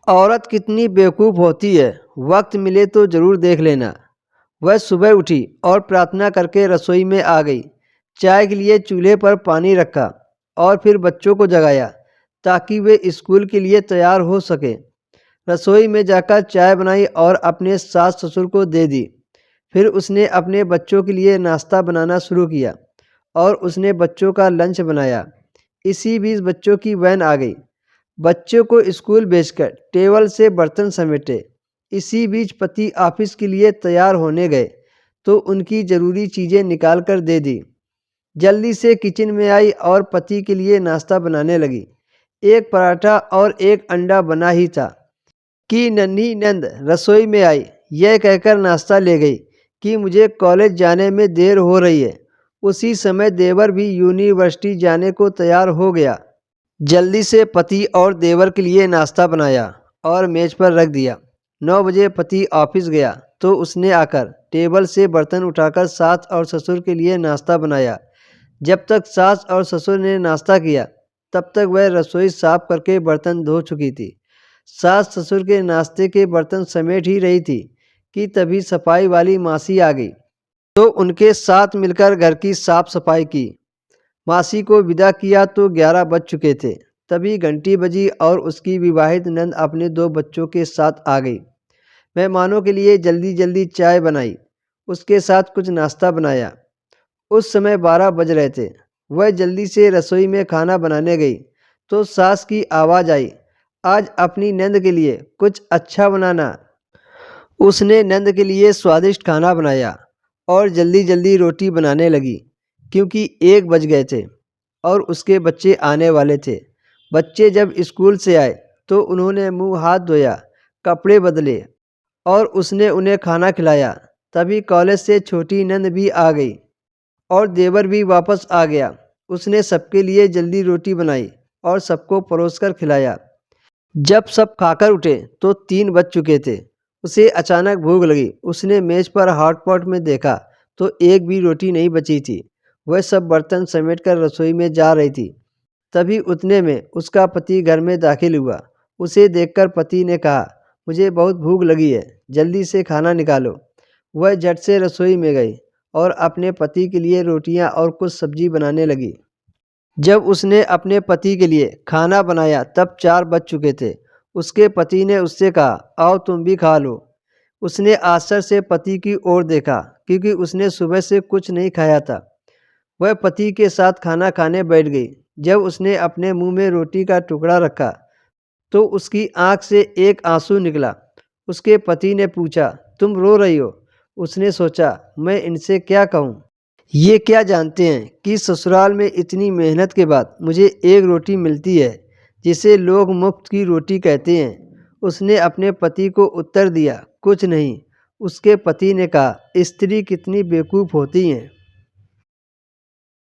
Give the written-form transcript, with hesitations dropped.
औरत कितनी बेवकूफ़ होती है, वक्त मिले तो ज़रूर देख लेना। वह सुबह उठी और प्रार्थना करके रसोई में आ गई। चाय के लिए चूल्हे पर पानी रखा और फिर बच्चों को जगाया ताकि वे स्कूल के लिए तैयार हो सके। रसोई में जाकर चाय बनाई और अपने सास ससुर को दे दी। फिर उसने अपने बच्चों के लिए नाश्ता बनाना शुरू किया और उसने बच्चों का लंच बनाया। इसी बीच बच्चों की वैन आ गई। बच्चों को स्कूल भेजकर टेबल से बर्तन समेटे। इसी बीच पति ऑफिस के लिए तैयार होने गए तो उनकी ज़रूरी चीज़ें निकाल कर दे दी। जल्दी से किचन में आई और पति के लिए नाश्ता बनाने लगी। एक पराठा और एक अंडा बना ही था कि नन्ही नंद रसोई में आई। यह कहकर नाश्ता ले गई कि मुझे कॉलेज जाने में देर हो रही है। उसी समय देवर भी यूनिवर्सिटी जाने को तैयार हो गया। जल्दी से पति और देवर के लिए नाश्ता बनाया और मेज पर रख दिया। 9 बजे पति ऑफिस गया तो उसने आकर टेबल से बर्तन उठाकर सास और ससुर के लिए नाश्ता बनाया। जब तक सास और ससुर ने नाश्ता किया तब तक वह रसोई साफ करके बर्तन धो चुकी थी। सास ससुर के नाश्ते के बर्तन समेट ही रही थी कि तभी सफाई वाली मासी आ गई तो उनके साथ मिलकर घर की साफ सफाई की। मासी को विदा किया तो 11 बज चुके थे। तभी घंटी बजी और उसकी विवाहित नंद अपने 2 बच्चों के साथ आ गई। मेहमानों के लिए जल्दी जल्दी चाय बनाई, उसके साथ कुछ नाश्ता बनाया। उस समय 12 बज रहे थे। वह जल्दी से रसोई में खाना बनाने गई तो सास की आवाज़ आई, आज अपनी नंद के लिए कुछ अच्छा बनाना। उसने नंद के लिए स्वादिष्ट खाना बनाया और जल्दी जल्दी रोटी बनाने लगी क्योंकि 1 बज गए थे और उसके बच्चे आने वाले थे। बच्चे जब स्कूल से आए तो उन्होंने मुंह हाथ धोया, कपड़े बदले और उसने उन्हें खाना खिलाया। तभी कॉलेज से छोटी नंद भी आ गई और देवर भी वापस आ गया। उसने सबके लिए जल्दी रोटी बनाई और सबको परोसकर खिलाया। जब सब खाकर उठे तो 3 बज चुके थे। उसे अचानक भूख लगी। उसने मेज पर हॉटपॉट में देखा तो एक भी रोटी नहीं बची थी। वह सब बर्तन समेटकर रसोई में जा रही थी। तभी उतने में उसका पति घर में दाखिल हुआ। उसे देखकर पति ने कहा, मुझे बहुत भूख लगी है, जल्दी से खाना निकालो। वह झट से रसोई में गई और अपने पति के लिए रोटियां और कुछ सब्जी बनाने लगी। जब उसने अपने पति के लिए खाना बनाया तब 4 बज चुके थे। उसके पति ने उससे कहा, आओ तुम भी खा लो। उसने आश्चर्य से पति की ओर देखा क्योंकि उसने सुबह से कुछ नहीं खाया था। वह पति के साथ खाना खाने बैठ गई। जब उसने अपने मुंह में रोटी का टुकड़ा रखा तो उसकी आंख से एक आंसू निकला। उसके पति ने पूछा, तुम रो रही हो? उसने सोचा, मैं इनसे क्या कहूँ। ये क्या जानते हैं कि ससुराल में इतनी मेहनत के बाद मुझे एक रोटी मिलती है जिसे लोग मुफ्त की रोटी कहते हैं। उसने अपने पति को उत्तर दिया, कुछ नहीं। उसके पति ने कहा, स्त्री कितनी बेवकूफ़ होती हैं।